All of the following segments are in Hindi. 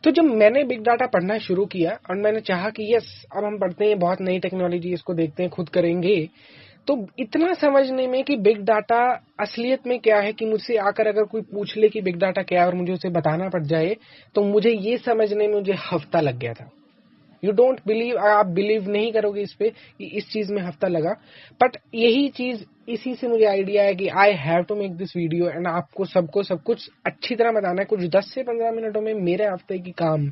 तो जब मैंने बिग डाटा पढ़ना शुरू किया और मैंने चाहा कि यस अब हम पढ़ते हैं, बहुत नई टेक्नोलॉजी, इसको देखते हैं, खुद करेंगे, तो इतना समझने में कि बिग डाटा असलियत में क्या है, कि मुझसे आकर अगर कोई पूछ ले कि बिग डाटा क्या है और मुझे उसे बताना पड़ जाए, तो मुझे ये समझने में मुझे हफ्ता लग गया था। यू डोंट बिलीव, आप बिलीव नहीं करोगे इस पे कि इस चीज में हफ्ता लगा। बट यही चीज, इसी से मुझे आइडिया है कि I have to make this video and आपको सबको सब कुछ अच्छी तरह बताना है। कुछ 10 से 15 मिनटों में मेरे हफ्ते की काम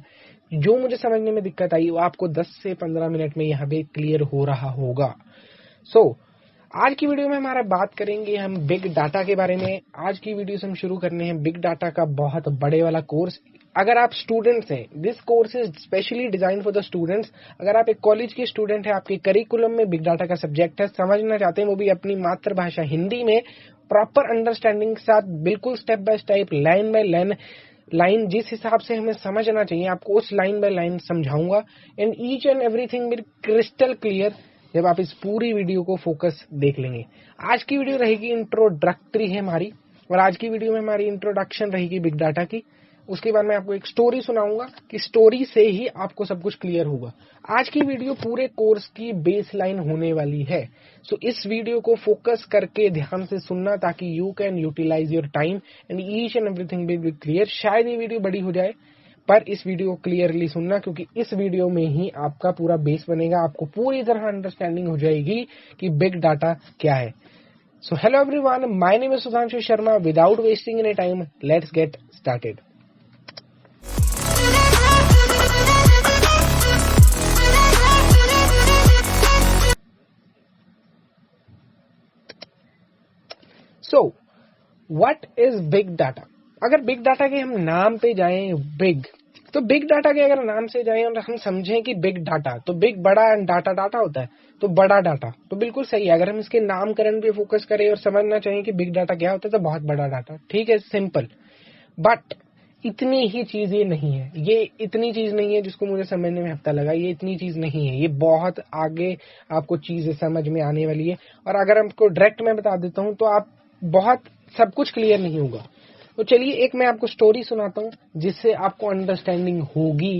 जो मुझे समझने में दिक्कत आई वो आपको 10 से 15 मिनट में यहाँ पे क्लियर हो रहा होगा। आज की वीडियो में हमारा बात करेंगे हम बिग डाटा के बारे में। आज की वीडियो से हम शुरू करने हैं बिग डाटा का बहुत बड़े वाला कोर्स। अगर आप स्टूडेंट्स हैं, this course is specially design for the students. अगर आप एक कॉलेज के स्टूडेंट हैं, आपके करिकुलम में बिग डाटा का सब्जेक्ट है, समझना चाहते हैं वो भी अपनी मातृभाषा हिंदी में, प्रॉपर अंडरस्टैंडिंग के साथ, बिल्कुल step by step, line by line जिस हिसाब से हमें समझना चाहिए, आपको उस लाइन बाय लाइन समझाऊंगा and each and everything will crystal clear जब आप इस पूरी वीडियो को फोकस देख लेंगे। आज की वीडियो रहेगी इंट्रोडक्टरी है हमारी, और आज की वीडियो में हमारी इंट्रोडक्शन रहेगी बिग डाटा की। उसके बाद मैं आपको एक स्टोरी सुनाऊंगा कि स्टोरी से ही आपको सब कुछ क्लियर होगा। आज की वीडियो पूरे कोर्स की बेस लाइन होने वाली है। इस वीडियो को फोकस करके ध्यान से सुनना ताकि you can utilise your time and each and everything will be clear. शायद ये वीडियो बड़ी हो जाए, पर इस वीडियो को क्लियरली सुनना, क्योंकि इस वीडियो में ही आपका पूरा बेस बनेगा। आपको पूरी तरह अंडरस्टैंडिंग हो जाएगी कि बिग डाटा क्या है। So hello everyone, my name is Sudhanshu Sharma. Without wasting any time, let's get started. So what is big data? अगर बिग डाटा के हम नाम पे जाएं, तो बिग डाटा के अगर नाम से जाएं और हम समझें कि बिग डाटा, तो बिग बड़ा एंड डाटा डाटा होता है, तो बड़ा डाटा तो बिल्कुल सही है। अगर हम इसके नामकरण पे फोकस करें और समझना चाहिए कि बिग डाटा क्या होता है, तो बहुत बड़ा डाटा, ठीक है, सिंपल। बट इतनी ही चीज ये नहीं है, ये इतनी चीज नहीं है जिसको मुझे समझने में हफ्ता लगा। ये इतनी चीज नहीं है, ये बहुत आगे आपको चीजें समझ में आने वाली है। और अगर आपको डायरेक्ट मैं बता देता हूं तो आप बहुत सब कुछ क्लियर नहीं होगा। तो चलिए एक मैं आपको स्टोरी सुनाता हूँ जिससे आपको अंडरस्टैंडिंग होगी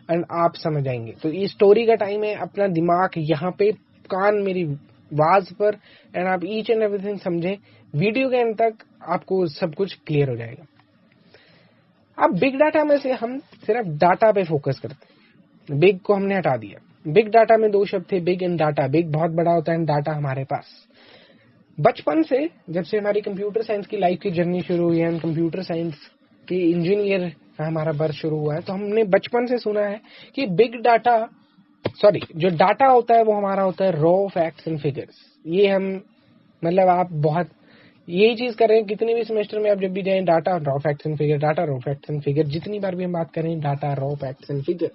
एंड आप समझ आएंगे। तो ये स्टोरी का टाइम है, अपना दिमाग यहाँ पे, कान मेरी आवाज पर, एंड आप ईच एंड एवरीथिंग समझें। वीडियो के एंड तक आपको सब कुछ क्लियर हो जाएगा। अब बिग डाटा में से हम सिर्फ डाटा पे फोकस करते हैं, बिग को हमने हटा दिया। बिग डाटा में दो शब्द थे, बिग एंड डाटा। बिग बहुत बड़ा होता है एंड डाटा हमारे पास। बचपन से, जब से हमारी कंप्यूटर साइंस की लाइफ की जर्नी शुरू हुई है, कंप्यूटर साइंस के इंजीनियर का हमारा बर्थ शुरू हुआ है, तो हमने बचपन से सुना है कि बिग डाटा, जो डाटा होता है वो हमारा होता है रॉ फैक्ट्स एंड फिगर्स। ये हम, मतलब आप बहुत यही चीज कर रहे हैं कितने भी सेमेस्टर में, आप जब भी जाएं, data raw facts and figure, data raw facts and figure, जितनी बार भी हम बात करें data raw facts and figure.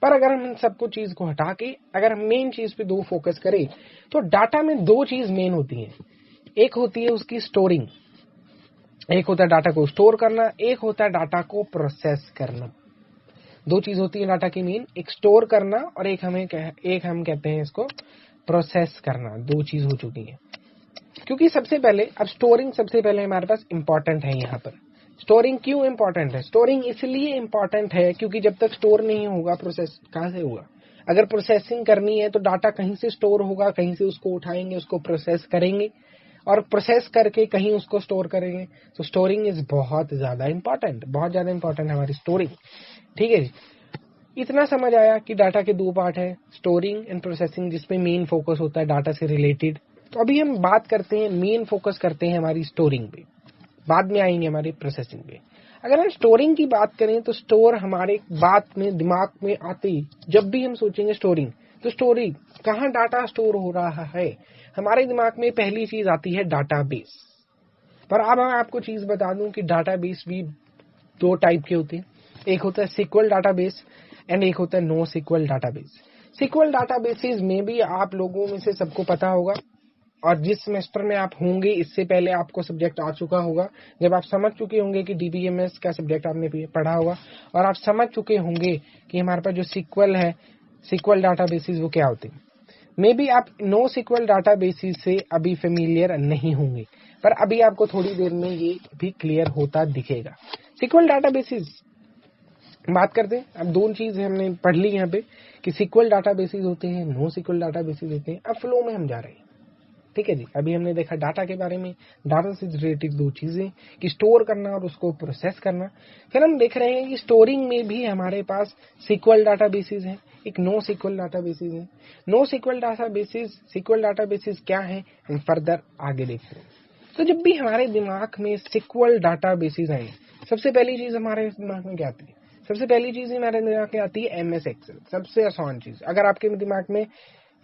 पर अगर हम इन सबको चीज को हटा के अगर हम मेन चीज पे दो फोकस करें, तो डाटा में दो चीज मेन होती है। एक होती है उसकी स्टोरिंग, एक होता है डाटा को स्टोर करना, एक होता है डाटा को प्रोसेस करना। दो चीज होती है डाटा की मेन, एक स्टोर करना और एक हम कहते हैं इसको प्रोसेस करना। दो चीज हो चुकी है। क्योंकि सबसे पहले, अब स्टोरिंग सबसे पहले हमारे पास इंपॉर्टेंट है। यहाँ पर स्टोरिंग क्यों इंपॉर्टेंट है? स्टोरिंग इसलिए इंपॉर्टेंट है क्योंकि जब तक स्टोर नहीं होगा, प्रोसेस कहां से होगा? अगर प्रोसेसिंग करनी है तो डाटा कहीं से स्टोर होगा, कहीं से उसको उठाएंगे, उसको प्रोसेस करेंगे और प्रोसेस करके कहीं उसको स्टोर करेंगे। तो स्टोरिंग इज बहुत ज्यादा इंपॉर्टेंट, बहुत ज्यादा इंपॉर्टेंट हमारी स्टोरिंग, ठीक है जी। इतना समझ आया कि डाटा के दो पार्ट है, स्टोरिंग एंड प्रोसेसिंग, जिसपे मेन फोकस होता है डाटा से रिलेटेड। तो अभी हम बात करते हैं, मेन फोकस करते हैं हमारी स्टोरिंग पे, बाद में आएंगे हमारी प्रोसेसिंग पे। अगर हम स्टोरिंग की बात करें तो स्टोर हमारे बात में, दिमाग में आते ही जब भी हम सोचेंगे स्टोरिंग, तो स्टोरी कहाँ डाटा स्टोर हो रहा है, हमारे दिमाग में पहली चीज आती है डाटाबेस। पर अब मैं आपको चीज बता दूं कि डाटाबेस भी दो टाइप के होते हैं। एक होता है सीक्वल डाटाबेस एंड एक होता है no SQL database. SQL databases में भी आप लोगों में से सबको पता होगा, और जिस सेमेस्टर में आप होंगे इससे पहले आपको सब्जेक्ट आ चुका होगा, जब आप समझ चुके होंगे कि डीबीएमएस का सब्जेक्ट आपने पढ़ा होगा, और आप समझ चुके होंगे कि हमारे पास जो सीक्वल है, सीक्वल डाटाबेसेस वो क्या होते हैं। मे बी आप नो सीक्वल डाटाबेसेस से अभी फेमिलियर नहीं होंगे, पर अभी आपको थोड़ी देर में ये भी क्लियर होता दिखेगा। सीक्वल डाटाबेसेस बात करते हैं। अब दो चीज हमने पढ़ ली यहाँ पे कि सिक्वल डाटाबेसेस होते हैं, नो सिक्वल डाटाबेसेस होते हैं। अब फ्लो में हम जा रहे हैं, ठीक है जी। अभी हमने देखा डाटा के बारे में, डाटा से रिलेटेड दो चीजें कि स्टोर करना और उसको प्रोसेस करना। फिर हम देख रहे हैं कि स्टोरिंग में भी हमारे पास सिक्वल डाटाबेसेस हैं, एक नो सिक्वल डाटाबेसेस है। No SQL databases, SQL databases क्या है, हम फर्दर आगे देखते हैं। तो जब भी हमारे दिमाग में सिक्वल डाटाबेसेस आए, सबसे पहली चीज हमारे दिमाग में क्या आती है? सबसे पहली चीज हमारे दिमाग में आती है MS एक्सेल, सबसे आसान चीज। अगर आपके दिमाग में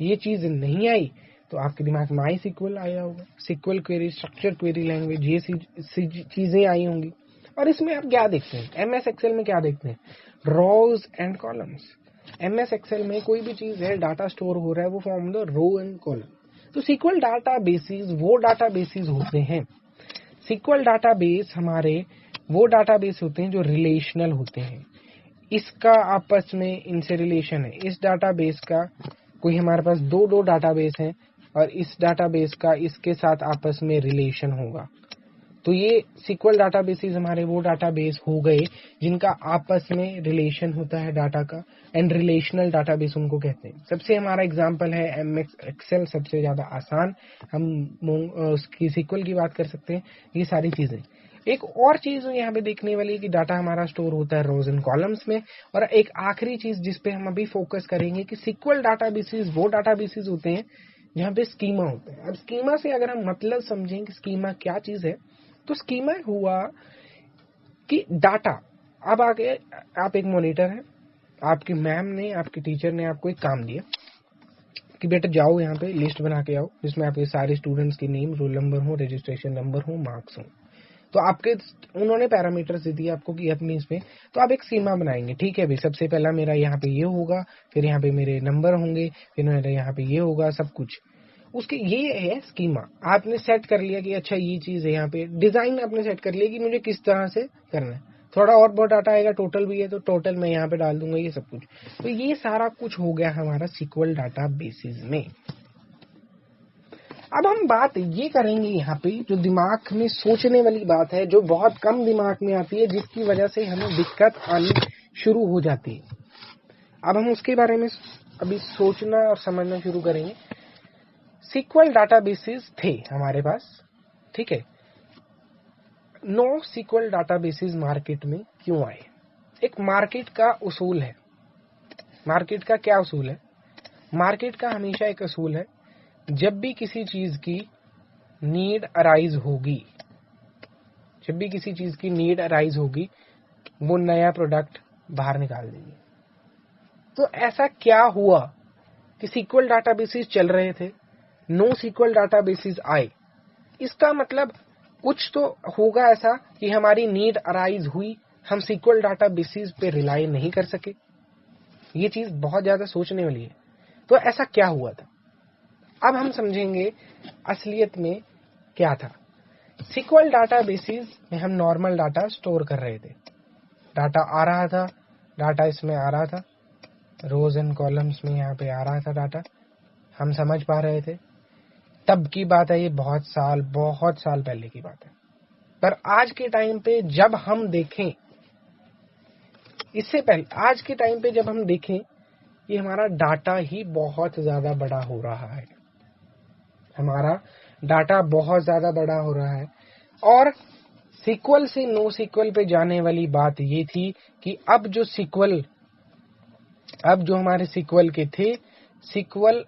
ये चीज नहीं आई तो आपके दिमाग में माई सिक्वल आया होगा, SQL query, structure query language, ये चीजें आई होंगी। और इसमें आप क्या देखते हैं? MS एक्सेल में क्या देखते हैं? रोज एंड कॉलम्स। MS एक्सेल में कोई भी चीज है, डाटा स्टोर हो रहा है, वो form the row and column. तो सिक्वल डाटाबेसेस वो डाटाबेसेस होते हैं, सिक्वल डाटाबेस हमारे वो डाटाबेस होते हैं जो रिलेशनल होते हैं। इसका आपस में इनसे रिलेशन है। इस डाटाबेस का कोई हमारे पास दो डाटाबेस हैं और इस डाटाबेस का इसके साथ आपस में रिलेशन होगा। तो ये सिक्वल डाटाबेसेस हमारे वो डाटाबेस हो गए जिनका आपस में रिलेशन होता है डाटा का, एंड रिलेशनल डाटाबेस उनको कहते हैं। सबसे हमारा एग्जांपल है MS एक्सेल, सबसे ज्यादा आसान। हम उसकी सिक्वल की बात कर सकते हैं। ये सारी चीजें। एक और चीज यहाँ पे देखने वाली है कि डाटा हमारा स्टोर होता है रोज एंड कॉलम्स में। और एक आखिरी चीज जिसपे हम अभी फोकस करेंगे कि सिक्वल डाटाबेसेस वो डाटाबेसेस होते हैं जहाँ पे स्कीमा होते हैं। अब स्कीमा से अगर हम मतलब समझें कि स्कीमा क्या चीज है, तो स्कीमा हुआ कि डाटा, अब आगे आप एक मॉनिटर है, आपकी मैम ने, आपके टीचर ने आपको एक काम दिया कि बेटा जाओ यहाँ पे लिस्ट बना के आओ जिसमें आपके सारे स्टूडेंट्स की नेम, रोल नंबर हो, रजिस्ट्रेशन नंबर हो, मार्क्स हो। तो आपके उन्होंने पैरामीटर्स दे दिए आपको कि अपनी इसमें, तो आप एक सीमा बनाएंगे। ठीक है भाई, सबसे पहला मेरा यहाँ पे ये होगा, फिर यहाँ पे मेरे नंबर होंगे, फिर मेरे यहाँ पे ये होगा, सब कुछ उसके। ये है स्कीमा। आपने सेट कर लिया कि अच्छा ये चीज है, यहाँ पे डिजाइन आपने सेट कर लिया कि मुझे किस तरह से करना है। थोड़ा और बहुत डाटा आएगा, टोटल भी है तो टोटल मैं यहाँ पे डाल दूंगा, ये सब कुछ। तो ये सारा कुछ हो गया हमारा सिक्वल डाटा बेसिस में। अब हम बात ये करेंगे यहाँ पे जो दिमाग में सोचने वाली बात है, जो बहुत कम दिमाग में आती है, जिसकी वजह से हमें दिक्कत आनी शुरू हो जाती है। अब हम उसके बारे में अभी सोचना और समझना शुरू करेंगे। सिक्वल डाटाबेसेस थे हमारे पास, ठीक है। नो सिक्वल डाटाबेसेस मार्केट में क्यों आए? एक मार्केट का उसूल है। मार्केट का क्या उसूल है? मार्केट का हमेशा एक उसूल है, जब भी किसी चीज की नीड अराइज होगी, जब भी किसी चीज की नीड अराइज होगी, वो नया प्रोडक्ट बाहर निकाल देगी। तो ऐसा क्या हुआ कि सिक्वल डाटाबेसेस चल रहे थे, नो सिक्वल डाटाबेसेस आए? इसका मतलब कुछ तो होगा ऐसा कि हमारी नीड अराइज हुई, हम सिक्वल डाटाबेसेस पे रिलाई नहीं कर सके। ये चीज बहुत ज्यादा सोचने वाली है। तो ऐसा क्या हुआ था? अब हम समझेंगे असलियत में क्या था। सिक्वल डाटाबेसेस में हम नॉर्मल डाटा स्टोर कर रहे थे। डाटा आ रहा था, डाटा इसमें आ रहा था, रोज एंड कॉलम्स में यहाँ पे आ रहा था डाटा, हम समझ पा रहे थे। तब की बात है, ये बहुत साल पहले की बात है। पर आज के टाइम पे जब हम देखें, इससे पहले आज के टाइम पे जब हम देखें, ये हमारा डाटा ही बहुत ज्यादा बड़ा हो रहा है। हमारा डाटा बहुत ज्यादा बड़ा हो रहा है। और सिक्वल से नो सिक्वल पे जाने वाली बात ये थी कि अब जो हमारे सिक्वल के थे, सिक्वल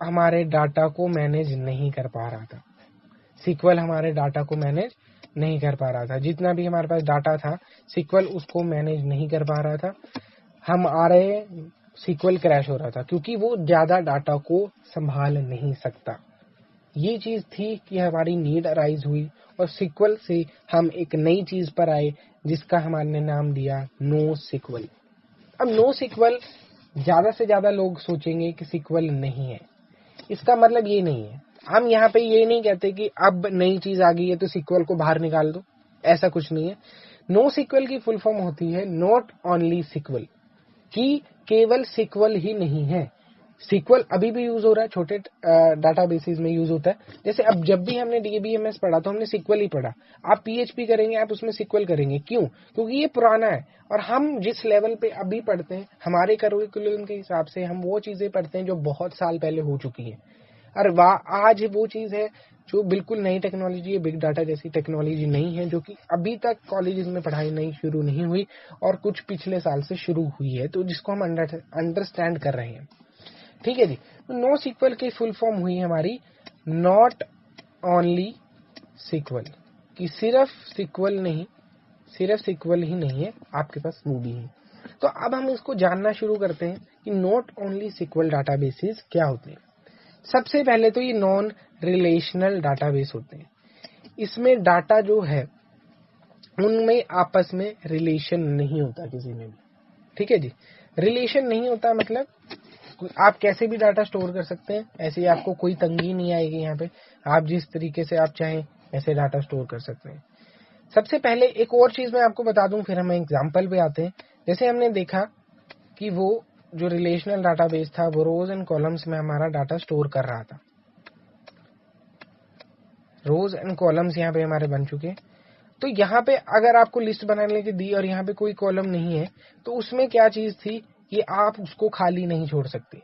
हमारे डाटा को मैनेज नहीं कर पा रहा था। सिक्वल हमारे डाटा को मैनेज नहीं कर पा रहा था। जितना भी हमारे पास डाटा था, सिक्वल उसको मैनेज नहीं कर पा रहा था। हम आ रहे, सिक्वल क्रैश हो रहा था क्योंकि वो ज्यादा डाटा को संभाल नहीं सकता। ये चीज थी कि हमारी नीड अराइज हुई और सिक्वल से हम एक नई चीज पर आए जिसका हमारे नाम दिया नो सिक्वल। अब नो सिक्वल, ज्यादा से ज्यादा लोग सोचेंगे कि सिक्वल नहीं है। इसका मतलब ये नहीं है, हम यहाँ पे ये नहीं कहते कि अब नई चीज आ गई है तो सिक्वल को बाहर निकाल दो, ऐसा कुछ नहीं है। नो सिक्वल की फुल फॉर्म होती है नॉट ओनली सिक्वल, कि केवल सिक्वल ही नहीं है, सीक्वल अभी भी यूज हो रहा है, छोटे डाटाबेसेस में यूज होता है। जैसे अब जब भी हमने डीबीएमएस पढ़ा तो हमने सीक्वल ही पढ़ा। आप पीएचपी करेंगे, आप उसमें सीक्वल करेंगे, क्यों? क्योंकि ये पुराना है और हम जिस लेवल पे अभी पढ़ते हैं, हमारे करिकुलम के हिसाब से हम वो चीजें पढ़ते हैं जो बहुत साल पहले हो चुकी है। और आज वो चीज है जो बिल्कुल नई टेक्नोलॉजी है, बिग डाटा जैसी टेक्नोलॉजी नहीं है, जो कि अभी तक कॉलेजेस में पढ़ाई नहीं शुरू नहीं हुई और कुछ पिछले साल से शुरू हुई है, तो जिसको हम अंडरस्टैंड कर रहे हैं। ठीक है जी। तो नो सीक्वल की फुल फॉर्म हुई हमारी नॉट ओनली सीक्वल, कि सिर्फ सीक्वल नहीं, सिर्फ सीक्वल ही नहीं है, आपके पास मूवी है। तो अब हम इसको जानना शुरू करते हैं कि नॉट ओनली सीक्वल डाटाबेसेस क्या होते हैं। सबसे पहले तो ये नॉन रिलेशनल डाटाबेस होते हैं। इसमें डाटा जो है उनमें आपस में रिलेशन नहीं होता किसी में भी। ठीक है जी। रिलेशन नहीं होता मतलब आप कैसे भी डाटा स्टोर कर सकते हैं, ऐसे ही आपको कोई तंगी नहीं आएगी। यहाँ पे आप जिस तरीके से आप चाहें ऐसे डाटा स्टोर कर सकते हैं। सबसे पहले एक और चीज मैं आपको बता दूं, फिर हम एग्जांपल पे आते हैं। जैसे हमने देखा कि वो जो रिलेशनल डाटाबेस था वो रोज एंड कॉलम्स में हमारा डाटा स्टोर कर रहा था। रोज एंड कॉलम्स यहाँ पे हमारे बन चुके हैं। तो यहाँ पे अगर आपको लिस्ट बनाने की दी और यहाँ पे कोई कॉलम नहीं है, तो उसमें क्या चीज थी कि आप उसको खाली नहीं छोड़ सकते।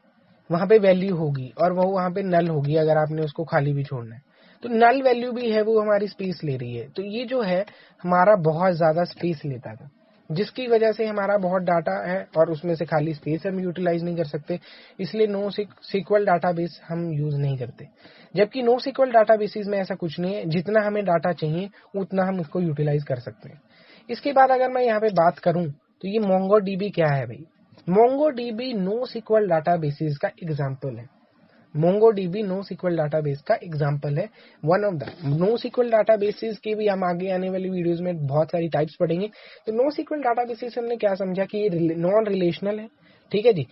वहां पे वैल्यू होगी और वो वहां पे नल होगी अगर आपने उसको खाली भी छोड़ना है। तो नल वैल्यू भी है, वो हमारी स्पेस ले रही है। तो ये जो है हमारा बहुत ज्यादा स्पेस लेता था, जिसकी वजह से हमारा बहुत डाटा है और उसमें से खाली स्पेस हम यूटिलाइज नहीं कर सकते। इसलिए नो सीक्वल डाटाबेस हम यूज नहीं करते। जबकि नो सीक्वल डाटाबेसेस में ऐसा कुछ नहीं है, जितना हमें डाटा चाहिए उतना हम उसको यूटिलाइज कर सकते हैं। इसके बाद अगर मैं यहाँ पे बात करूं तो ये मोंगोडीबी क्या है भाई? मोंगोडीबी नो सीक्वल डाटाबेसेस का एग्जांपल है। मोंगोडीबी नो सीक्वल डाटाबेस का एग्जांपल है। One of the no SQL databases के भी हम आगे आने वाली वीडियोस में बहुत सारी टाइप्स पढ़ेंगे। तो नो सीक्वल डाटाबेसेस हमने क्या समझा कि ये नॉन रिलेशनल है। ठीक है जी,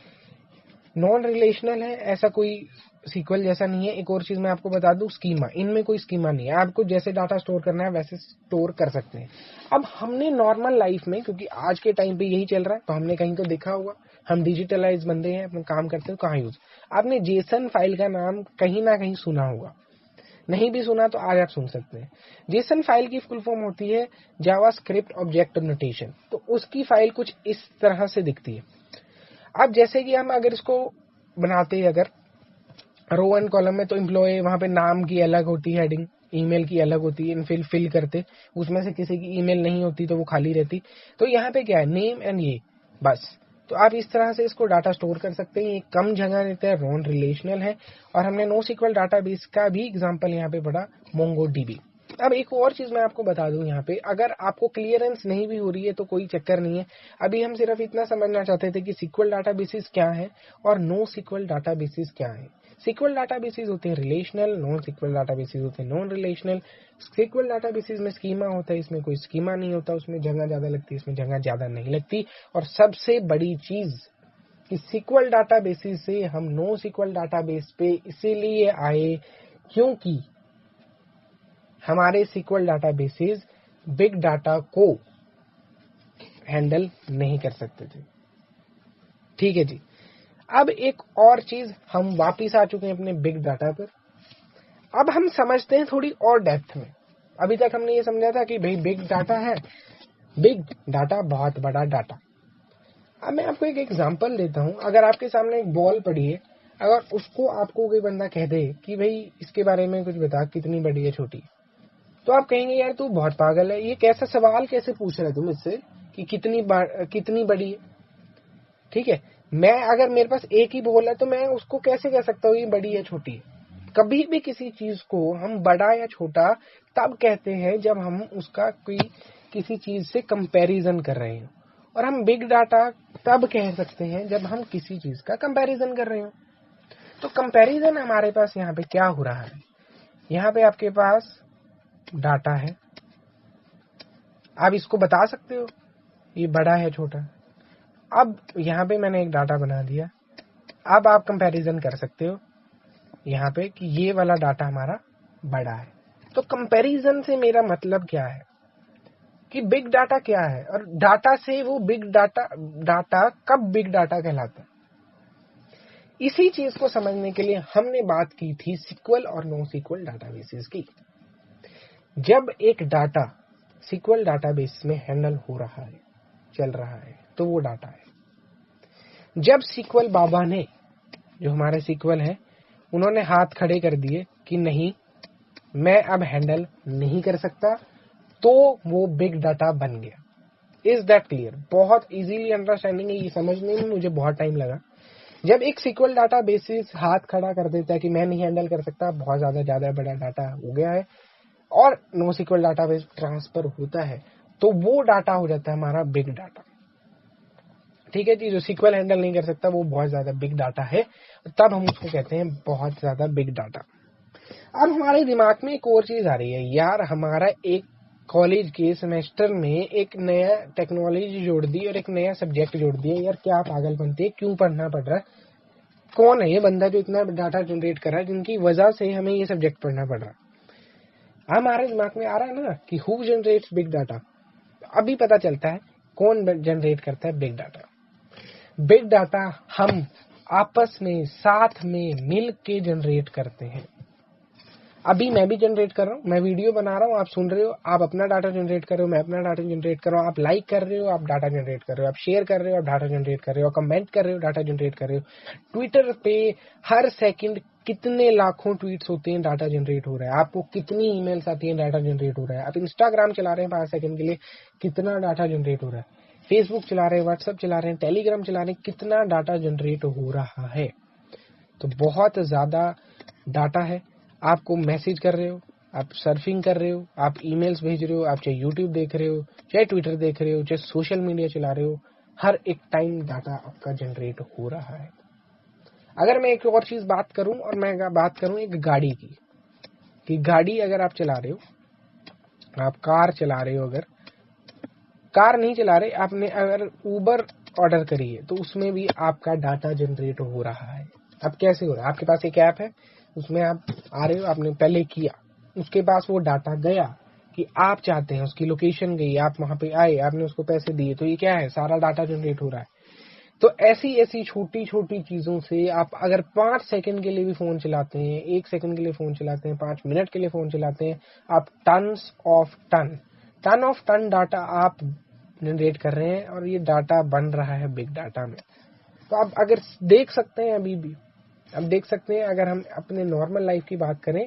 नॉन रिलेशनल है, ऐसा कोई सीक्वल जैसा नहीं है। एक और चीज मैं आपको बता दूं, स्कीमा, इनमें कोई स्कीमा नहीं है। आपको जैसे डाटा स्टोर करना है वैसे स्टोर कर सकते हैं। अब हमने नॉर्मल लाइफ में, क्योंकि आज के टाइम पे यही चल रहा है, तो हमने कहीं तो देखा होगा, हम डिजिटलाइज बंदे हैं, अपना काम करते हैं, कहाँ यूज, आपने जेसन फाइल का नाम कहीं ना कहीं सुना होगा। नहीं भी सुना तो आज आप सुन सकते हैं। जेसन फाइल की फुल फॉर्म होती है जावास्क्रिप्ट ऑब्जेक्ट नोटेशन। तो उसकी फाइल कुछ इस तरह से दिखती है। अब जैसे कि हम अगर इसको बनाते हैं, अगर रो एंड कॉलम में, तो एम्प्लॉय वहां पे नाम की अलग होती है हेडिंग, ईमेल की अलग होती है, फिल करते, उसमें से किसी की ईमेल नहीं होती तो वो खाली रहती। तो यहाँ पे क्या है, नेम एंड ये बस। तो आप इस तरह से इसको डाटा स्टोर कर सकते हैं। ये कम जगह लेता है, नॉन रिलेशनल है। और हमने नो सीक्वल डाटाबेस का भी एग्जांपल यहाँ पे पढ़ा, मोंगोडीबी। अब एक और चीज मैं आपको बता दूं, यहाँ पे अगर आपको क्लियरेंस नहीं भी हो रही है तो कोई चक्कर नहीं है। अभी हम सिर्फ इतना समझना चाहते थे कि सीक्वल डाटाबेसेस क्या है और नो सीक्वल डाटाबेसेस क्या है। सीक्वल डाटाबेसेस होते हैं रिलेशनल, नॉन सीक्वल डाटाबेसेस होते हैं नॉन रिलेशनल। सीक्वल डाटाबेसेस में स्कीमा होता है, इसमें कोई स्कीमा नहीं होता, उसमें जगह ज्यादा लगती है, इसमें जगह ज्यादा नहीं लगती। और सबसे बड़ी चीज कि सीक्वल डाटाबेसेस से हम नो सीक्वल डाटाबेस पे इसीलिए आए क्योंकि हमारे सीक्वल डाटाबेसेस बिग डाटा को हैंडल नहीं कर सकते थे। ठीक है जी। अब एक और चीज, हम वापिस आ चुके हैं अपने बिग डाटा पर। अब हम समझते हैं थोड़ी और डेप्थ में। अभी तक हमने ये समझा था कि भाई बिग डाटा है, बिग डाटा बहुत बड़ा डाटा। अब मैं आपको एक एग्जांपल देता हूं। अगर आपके सामने एक बॉल पड़ी है, अगर उसको आपको कोई बंदा कह दे कि भाई इसके बारे में कुछ बता, कितनी बड़ी है छोटी, तो आप कहेंगे यार तू बहुत पागल है, ये कैसा सवाल कैसे पूछ रहे हो तुम इससे कि कितनी बड़ी है। ठीक है, मैं अगर मेरे पास एक ही बॉल है तो मैं उसको कैसे कह सकता हूँ ये बड़ी है छोटी है। कभी भी किसी चीज को हम बड़ा या छोटा तब कहते हैं जब हम उसका कोई किसी चीज से कंपैरिजन कर रहे हैं। और हम बिग डाटा तब कह सकते हैं जब हम किसी चीज का कंपैरिजन कर रहे हो। तो कंपैरिजन हमारे पास यहाँ पे क्या हो रहा है, यहाँ पे आपके पास डाटा है, आप इसको बता सकते हो ये बड़ा है छोटा। अब यहाँ पे मैंने एक डाटा बना दिया। अब आप कंपैरिजन कर सकते हो यहाँ पे कि ये वाला डाटा हमारा बड़ा है। तो कंपैरिजन से मेरा मतलब क्या है कि बिग डाटा क्या है और डाटा से वो बिग डाटा, डाटा कब बिग डाटा कहलाता है। इसी चीज को समझने के लिए हमने बात की थी SQL और NoSQL डाटाबेसेस की। जब एक डाटा SQL डाटाबेस में हैंडल हो रहा है, चल रहा है, तो वो डाटा है। जब SQL बाबा ने, जो हमारे SQL है, उन्होंने हाथ खड़े कर दिए कि नहीं, मैं अब हैंडल नहीं कर सकता, तो वो बिग डाटा बन गया। Is that clear? बहुत इजीली अंडरस्टैंडिंग है, ये समझने में मुझे बहुत टाइम लगा। जब एक SQL डाटाबेस हाथ खड़ा कर देता है कि मैं नहीं हैंडल कर सकता, बहुत ज्यादा बड़ा डाटा हो गया है, और NoSQL डाटाबेस ट्रांसफर होता है, तो वो डाटा हो जाता है हमारा बिग डाटा। ठीक है जी, जो SQL हैंडल नहीं कर सकता वो बहुत ज्यादा बिग डाटा है, तब हम उसको कहते हैं बहुत ज्यादा बिग डाटा। अब हमारे दिमाग में एक और चीज आ रही है, यार हमारा एक कॉलेज के सेमेस्टर में एक नया टेक्नोलॉजी जोड़ दी और एक नया सब्जेक्ट जोड़ दिया, यार क्या पागलपंती है, क्यों पढ़ना पड़ रहा है? कौन है ये बंदा जो इतना डाटा जनरेट कर रहा है, जिनकी वजह से हमें ये सब्जेक्ट पढ़ना पड़ रहा है? हमारे दिमाग में आ रहा है ना कि हु जनरेट्स बिग डाटा। अभी पता चलता है कौन जनरेट करता है बिग डाटा। बिग डाटा हम आपस में साथ में मिल के जनरेट करते हैं। अभी मैं भी जनरेट कर रहा हूँ, मैं वीडियो बना रहा हूँ, आप सुन रहे हो, आप अपना डाटा जनरेट कर रहे हो, मैं अपना डाटा जनरेट कर रहा हूँ, आप लाइक कर रहे हो, आप डाटा जनरेट कर रहे हो, आप शेयर कर रहे हो, आप डाटा जनरेट कर रहे हो, कमेंट कर रहे हो, डाटा जनरेट कर रहे हो। ट्विटर पे हर सेकंड कितने लाखों ट्वीट्स होते हैं, डाटा जनरेट हो रहा है। आपको कितनी ईमेल्स आती हैं, डाटा जनरेट हो रहा है। आप इंस्टाग्राम चला रहे हैं 5 सेकंड के लिए, कितना डाटा जनरेट हो रहा है। फेसबुक चला रहे हैं, व्हाट्सएप चला रहे हैं, टेलीग्राम चला रहे हैं, कितना डाटा जनरेट हो रहा है। तो बहुत ज्यादा डाटा है। आपको मैसेज कर रहे हो, आप सर्फिंग कर रहे हो, आप ईमेल्स भेज रहे हो, आप चाहे यूट्यूब देख रहे हो, चाहे ट्विटर देख रहे हो, चाहे सोशल मीडिया चला रहे हो, हर एक टाइम डाटा आपका जनरेट हो रहा है। अगर मैं एक और चीज बात करूं, और मैं बात करूं एक गाड़ी की, कि गाड़ी अगर आप चला रहे हो, आप कार चला रहे हो, अगर कार नहीं चला रहे, आपने अगर उबर ऑर्डर करी है, तो उसमें भी आपका डाटा जनरेट हो रहा है। अब कैसे हो रहा है? आपके पास एक ऐप है, उसमें आप आ रहे हो, आपने पहले किया, उसके पास वो डाटा गया कि आप चाहते हैं, उसकी लोकेशन गई, आप वहां पे आए, आपने उसको पैसे दिए, तो ये क्या है? सारा डाटा जनरेट हो रहा है। तो ऐसी ऐसी छोटी छोटी चीजों से आप अगर 5 सेकंड के लिए भी फोन चलाते हैं, 1 सेकंड के लिए फोन चलाते हैं, 5 मिनट के लिए फोन चलाते हैं, आप टन ऑफ टन डाटा आप जनरेट कर रहे हैं, और ये डाटा बन रहा है बिग डाटा में। तो आप अगर देख सकते हैं, अभी भी अब देख सकते हैं, अगर हम अपने नॉर्मल लाइफ की बात करें,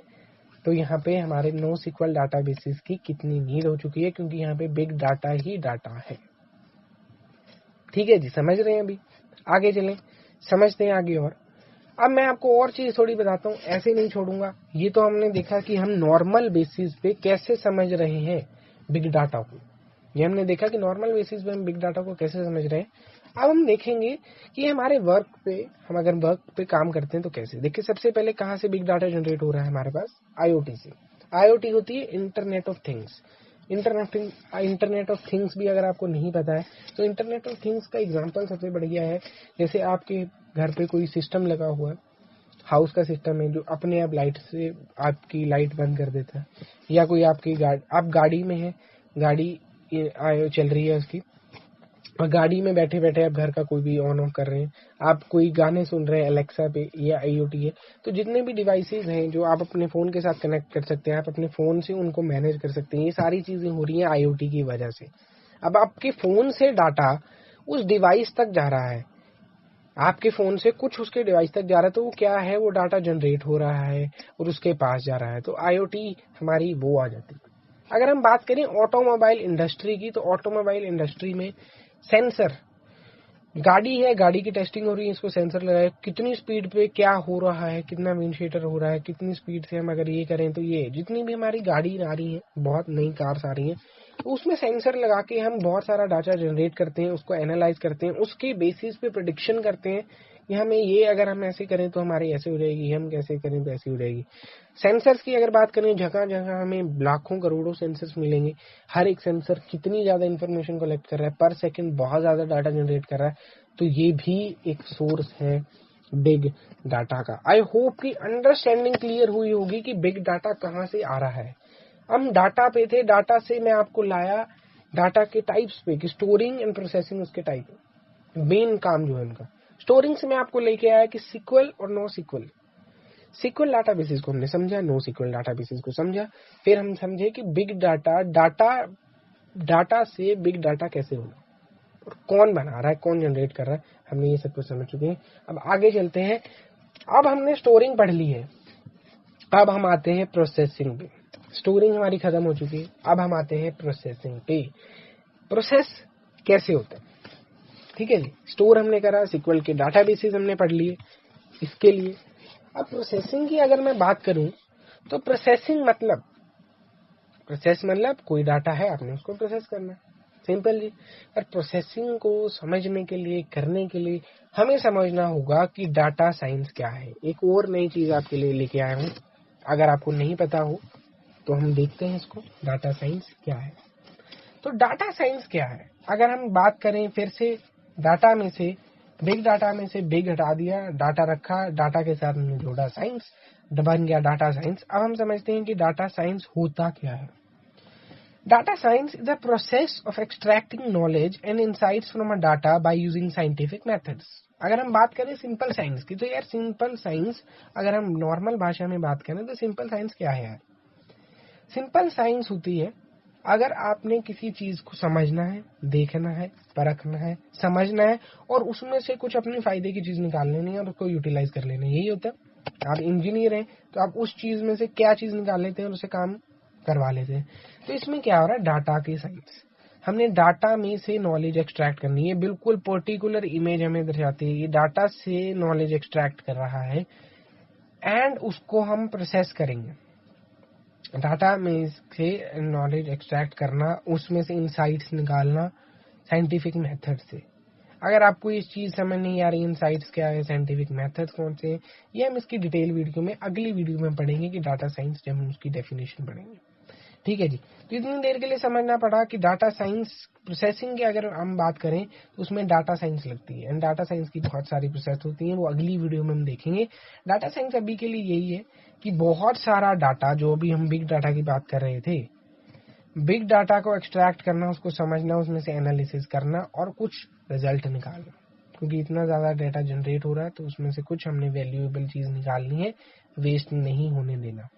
तो यहाँ पे हमारे NoSQL डाटाबेसेस की कितनी नीड हो चुकी है, क्योंकि यहाँ पे बिग डाटा ही डाटा है। ठीक है जी, समझ रहे हैं? अभी आगे चलें, समझते हैं आगे। और अब मैं आपको और चीज थोड़ी बताता हूँ, ऐसे नहीं छोड़ूंगा। ये तो हमने देखा कि हम नॉर्मल बेसिस पे कैसे समझ रहे हैं बिग डाटा को, ये हमने देखा कि नॉर्मल बेसिस पे हम बिग डाटा को कैसे समझ रहे हैं। अब हम देखेंगे कि हमारे वर्क पे, हम अगर वर्क पे काम करते हैं तो कैसे। देखिए, सबसे पहले कहाँ से बिग डाटा जनरेट हो रहा है हमारे पास? IoT से। IoT होती है internet of things. Internet of things भी अगर आपको नहीं पता है, तो इंटरनेट ऑफ थिंग्स का एग्जांपल सबसे बढ़िया है, जैसे आपके घर पे कोई सिस्टम लगा हुआ है, हाउस का सिस्टम है, जो अपने आप लाइट से आपकी लाइट बंद कर देता है, या कोई आपकी आप गाड़ी में है, गाड़ी चल रही है उसकी, और गाड़ी में बैठे बैठे आप घर का कोई भी ऑन ऑफ कर रहे हैं, आप कोई गाने सुन रहे हैं अलेक्सा पे या IoT है। तो जितने भी डिवाइसेस हैं जो आप अपने फोन के साथ कनेक्ट कर सकते हैं, आप अपने फोन से उनको मैनेज कर सकते हैं, ये सारी चीजें हो रही हैं IoT की वजह से। अब आपके फोन से डाटा उस डिवाइस तक जा रहा है, आपके फोन से कुछ उसके डिवाइस तक जा रहा है, तो वो क्या है? वो डाटा जनरेट हो रहा है और उसके पास जा रहा है, तो IoT हमारी वो आ जाती है। अगर हम बात करें ऑटोमोबाइल इंडस्ट्री की, तो ऑटोमोबाइल इंडस्ट्री में सेंसर, गाड़ी है, गाड़ी की टेस्टिंग हो रही है, इसको सेंसर लगाए, कितनी स्पीड पे क्या हो रहा है, कितना विंड शीटर हो रहा है, कितनी स्पीड से हम अगर ये करें, तो ये जितनी भी हमारी गाड़ी आ रही है, बहुत नई कार्स आ रही हैं, तो उसमें सेंसर लगा के हम बहुत सारा डाटा जनरेट करते हैं, उसको एनालाइज करते हैं, उसके बेसिस पे प्रेडिक्शन करते हैं कि हमें ये, अगर हम ऐसे करें तो हमारी ऐसे हो जाएगी, हम कैसे करें तो ऐसी हो जाएगी। सेंसर्स की अगर बात करें, जगह जगह हमें लाखों करोड़ों सेंसर्स मिलेंगे, हर एक सेंसर कितनी ज्यादा इंफॉर्मेशन कलेक्ट कर रहा है, पर सेकंड बहुत ज्यादा डाटा जनरेट कर रहा है, तो ये भी एक सोर्स है बिग डाटा का। आई होप कि अंडरस्टैंडिंग क्लियर हुई होगी कि बिग डाटा कहां से आ रहा है। हम डाटा पे थे, डाटा से मैं आपको लाया डाटा के टाइप्स पे, कि स्टोरिंग एंड प्रोसेसिंग उसके टाइप, मेन काम जो है उनका। स्टोरिंग से मैं आपको लेके आया कि सिक्वल और नो सिक्वल। सिक्वल डाटाबेसेस को हमने समझा, नो सिक्वल डाटाबेसेस को समझा, फिर हम समझे कि बिग डाटा से बिग डाटा कैसे होगा और कौन बना रहा है, कौन जनरेट कर रहा है, हमने ये सब कुछ समझ चुके हैं। अब आगे चलते हैं। अब हमने स्टोरिंग पढ़ ली है, अब हम आते हैं प्रोसेसिंग पे। स्टोरिंग हमारी खत्म हो चुकी है, अब हम आते हैं प्रोसेसिंग पे। प्रोसेस कैसे होता है, ठीक है जी। स्टोर हमने करा, सिक्वल के डाटाबेसेस हमने पढ़ लिए इसके लिए। अब प्रोसेसिंग की अगर मैं बात करूं तो प्रोसेसिंग मतलब कोई डाटा है, आपने उसको प्रोसेस करना, सिंपल जी। पर प्रोसेसिंग को समझने के लिए, करने के लिए हमें समझना होगा कि डाटा साइंस क्या है। एक और नई चीज आपके लिए लेके आया हूं, अगर आपको नहीं पता हो तो हम देखते हैं इसको, डाटा साइंस क्या है। तो डाटा साइंस क्या है, अगर हम बात करें फिर से, डाटा में से बिग हटा दिया, डाटा रखा, डाटा के साथ हमने जोड़ा साइंस, बन गया डाटा साइंस। अब हम समझते हैं कि डाटा साइंस होता क्या है। Data science is a process of extracting knowledge and insights from a data by using scientific methods. अगर हम बात करें सिंपल साइंस की, तो यार सिंपल साइंस अगर हम नॉर्मल भाषा में बात करें तो सिंपल साइंस क्या है यार? सिंपल साइंस होती है अगर आपने किसी चीज को समझना है, देखना है, परखना है, समझना है और उसमें से कुछ अपने फायदे की चीज निकाल लेनी है और उसको यूटिलाइज कर लेना है, यही होता है। आप इंजीनियर हैं तो आप उस चीज में से क्या चीज निकाल लेते हैं और उसे काम करवा लेते हैं। तो इसमें क्या हो रहा है, डाटा की साइंस। हमने डाटा में से नॉलेज एक्सट्रैक्ट करनी है, बिल्कुल पर्टिकुलर इमेज हमें दर्शाती है, ये डाटा से नॉलेज एक्सट्रैक्ट कर रहा है एंड उसको हम प्रोसेस करेंगे। डाटा में से नॉलेज एक्सट्रैक्ट करना, उसमें से इंसाइट्स निकालना साइंटिफिक मेथड से। अगर आपको इस चीज समझ नहीं आ रही इनसाइट्स क्या है, साइंटिफिक मेथड कौन से हैं, ये हम इसकी डिटेल वीडियो में, अगली वीडियो में पढ़ेंगे कि डाटा साइंस, जब हम उसकी डेफिनेशन पढ़ेंगे, ठीक है जी। तो इतनी देर के लिए समझना पड़ा कि डाटा साइंस प्रोसेसिंग की अगर हम बात करें तो उसमें डाटा साइंस लगती है एंड डाटा साइंस की बहुत सारी प्रोसेस होती हैं, वो अगली वीडियो में हम देखेंगे। डाटा साइंस अभी के लिए यही है कि बहुत सारा डाटा, जो अभी हम बिग डाटा की बात कर रहे थे, बिग डाटा को एक्सट्रैक्ट करना, उसको समझना, उसमें से एनालिसिस करना और कुछ रिजल्ट निकालना, क्योंकि इतना ज्यादा डाटा जनरेट हो रहा है तो उसमें से कुछ हमने वैल्यूएबल चीज निकालनी है, वेस्ट नहीं होने देना,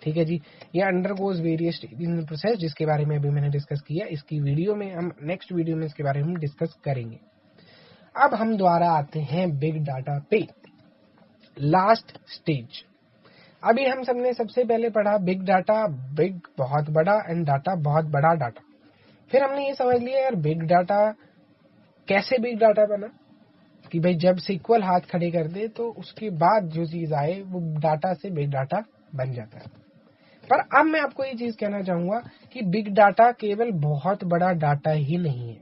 ठीक है जी। ये undergoes various stage in process, जिसके बारे में अभी मैंने डिस्कस किया। इसकी वीडियो में हम, नेक्स्ट वीडियो में इसके बारे में हम डिस्कस करेंगे। अब हम दोबारा आते हैं बिग डाटा पे, लास्ट स्टेज। अभी हम सबने सबसे पहले पढ़ा बिग डाटा, बिग बहुत बड़ा एंड डाटा बहुत बड़ा डाटा। फिर हमने ये समझ लिया यार बिग डाटा कैसे बिग डाटा बना, कि भाई जब सिक्वल हाथ खड़े कर दे तो उसके बाद जो चीज आए वो डाटा से बिग डाटा बन जाता है। पर अब मैं आपको ये चीज कहना चाहूंगा कि बिग डाटा केवल बहुत बड़ा डाटा ही नहीं है।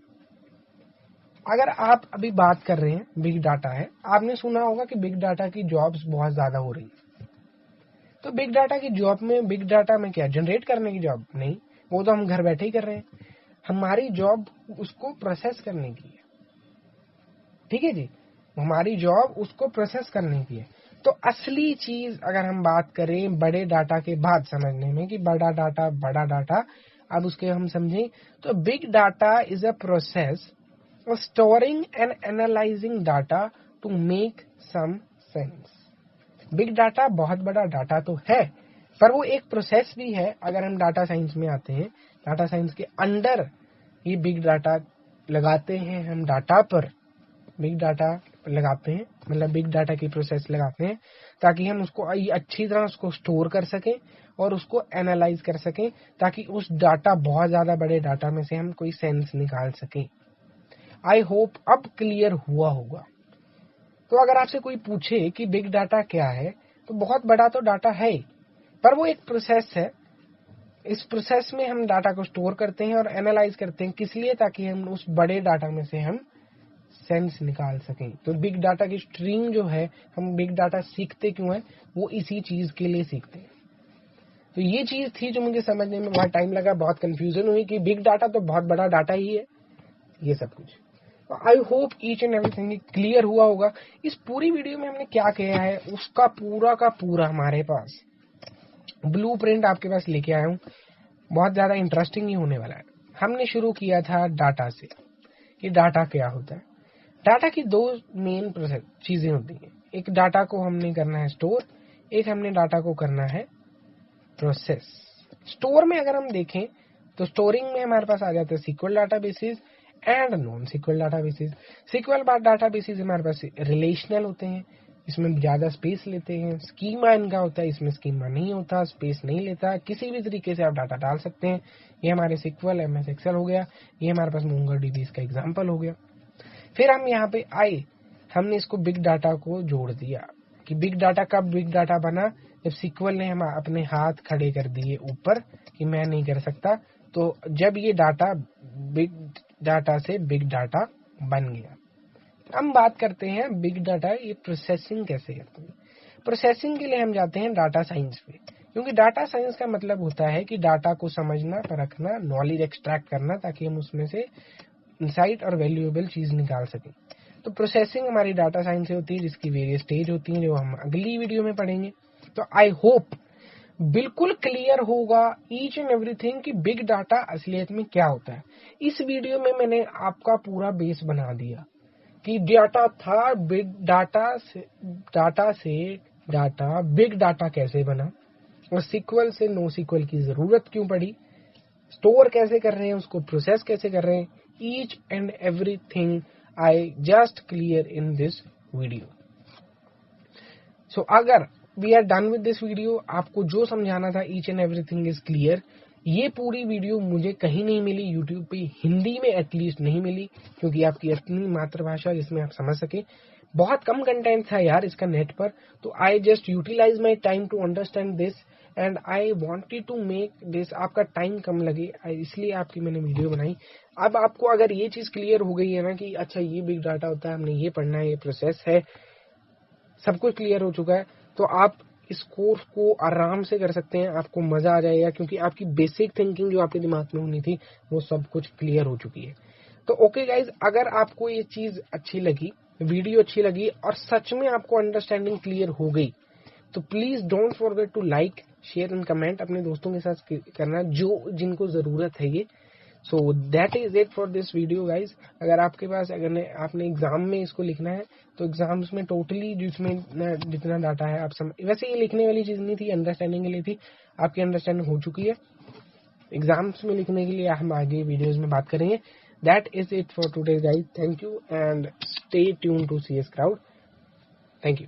अगर आप अभी बात कर रहे हैं बिग डाटा है, आपने सुना होगा कि बिग डाटा की जॉब्स बहुत ज्यादा हो रही है। तो बिग डाटा की जॉब में, बिग डाटा में क्या जनरेट करने की जॉब नहीं, वो तो हम घर बैठे ही कर रहे हैं। हमारी जॉब उसको प्रोसेस करने की है, ठीक है जी। हमारी जॉब उसको प्रोसेस करने की है। तो असली चीज अगर हम बात करें बड़े डाटा के बाद समझने में कि बड़ा डाटा, अब उसके हम समझें तो big data is a process of storing and analysing data to make some sense. Big data बहुत बड़ा डाटा तो है, पर वो एक प्रोसेस भी है। अगर हम डाटा साइंस में आते हैं, डाटा साइंस के अंडर ये बिग डाटा लगाते हैं, हम डाटा पर बिग डाटा लगाते हैं, मतलब बिग डाटा की प्रोसेस लगाते हैं, ताकि हम उसको अच्छी तरह उसको स्टोर कर सकें और उसको एनालाइज कर सकें, ताकि उस डाटा, बहुत ज्यादा बड़े डाटा में से हम कोई सेंस निकाल सकें। आई होप अब क्लियर हुआ होगा। तो अगर आपसे कोई पूछे कि बिग डाटा क्या है, तो बहुत बड़ा तो डाटा है, पर वो एक प्रोसेस है। इस प्रोसेस में हम डाटा को स्टोर करते हैं और एनालाइज करते हैं, किस लिए, ताकि हम उस बड़े डाटा में से हम सेंस निकाल सकें। तो बिग डाटा की स्ट्रीम जो है, हम बिग डाटा सीखते क्यों है, वो इसी चीज के लिए सीखते हैं। तो ये चीज थी जो मुझे समझने में बहुत टाइम लगा, बहुत कंफ्यूजन हुई कि बिग डाटा तो बहुत बड़ा डाटा ही है, ये सब कुछ। I hope each and everything clear हुआ होगा। इस पूरी वीडियो में हमने क्या किया है, उसका पूरा का पूरा हमारे पास ब्लूप्रिंट आपके पास लेके आया हूं। बहुत ज्यादा इंटरेस्टिंग ही होने वाला है। हमने शुरू किया था डाटा से कि डाटा क्या होता है। डाटा की दो मेन चीजें होती हैं, एक डाटा को हमने करना है स्टोर, एक हमने डाटा को करना है प्रोसेस। स्टोर में अगर हम देखें तो स्टोरिंग में हमारे पास आ जाते हैं SQL databases and non SQL databases. SQL databases हमारे पास रिलेशनल होते हैं, इसमें ज्यादा स्पेस लेते हैं। स्कीमा इनका होता है, इसमें स्कीमा नहीं होता, स्पेस नहीं लेता, किसी भी तरीके से आप डाटा डाल सकते हैं। ये हमारे SQL MS एक्सेल हो गया, ये हमारे पास MongoDB का एग्जाम्पल हो गया। फिर हम यहाँ पे आए, हमने इसको बिग डाटा को जोड़ दिया कि बिग डाटा कब बिग डाटा बना, जब SQL ने हम अपने हाथ खड़े कर दिए ऊपर कि मैं नहीं कर सकता, तो जब ये डाटा बिग डाटा से बिग डाटा बन गया। हम बात करते हैं बिग डाटा ये प्रोसेसिंग कैसे करते हैं। प्रोसेसिंग के लिए हम जाते हैं डाटा साइंस पे, क्योंकि डाटा साइंस का मतलब होता है कि डाटा को समझना, परखना, नॉलेज एक्सट्रैक्ट करना, ताकि हम उसमें से इंसाइट और वैल्यूएबल चीज निकाल सकें। तो प्रोसेसिंग हमारी डाटा साइंस से होती है, जिसकी वेरियस स्टेज होती हैं, जो हम अगली वीडियो में पढ़ेंगे। तो आई होप बिल्कुल क्लियर होगा ईच एंड एवरीथिंग कि बिग डाटा असलियत में क्या होता है। इस वीडियो में मैंने आपका पूरा बेस बना दिया कि डाटा था, बिग डाटा से डाटा बिग डाटा कैसे बना, और SQL से नो SQL की जरूरत क्यों पड़ी, स्टोर कैसे कर रहे हैं, उसको प्रोसेस कैसे कर रहे हैं, each and everything I just clear in this video. So अगर we are done with this video, आपको जो समझाना था each and everything is clear. ये पूरी वीडियो मुझे कहीं नहीं मिली, यूट्यूब पे हिंदी में एटलीस्ट नहीं मिली, क्योंकि आपकी अपनी मातृभाषा जिसमें आप समझ सके। बहुत कम कंटेंट था यार इसका नेट पर, तो I just utilise my time to understand this and I wanted to make this, आपका टाइम कम लगे इसलिए आपकी मैंने वीडियो बनाई। अब आपको अगर ये चीज क्लियर हो गई है ना कि अच्छा ये बिग डाटा होता है, हमने ये पढ़ना है, ये प्रोसेस है, सब कुछ क्लियर हो चुका है, तो आप इस कोर्स को आराम से कर सकते हैं, आपको मजा आ जाएगा, क्योंकि आपकी बेसिक थिंकिंग जो आपके दिमाग में होनी थी वो सब कुछ क्लियर हो चुकी है। तो ओके गाइज, अगर आपको ये चीज अच्छी लगी, वीडियो अच्छी लगी और सच में आपको अंडरस्टैंडिंग क्लियर हो गई, तो please don't forget to like, share and comment अपने दोस्तों के साथ करना जो जिनको जरूरत है ये। So that is it for this video guys. अगर आपके पास आपने एग्जाम में इसको लिखना है, तो एग्जाम्स में टोटली जिसमें जितना डाटा है आप वैसे ये लिखने वाली चीज नहीं थी, अंडरस्टैंडिंग के लिए थी, आपकी अंडरस्टैंडिंग हो चुकी है। एग्जाम्स में लिखने के लिए हम आगे वीडियोज में बात करेंगे। That is it for today guys, thank you and stay tune to CS crowd. Thank you.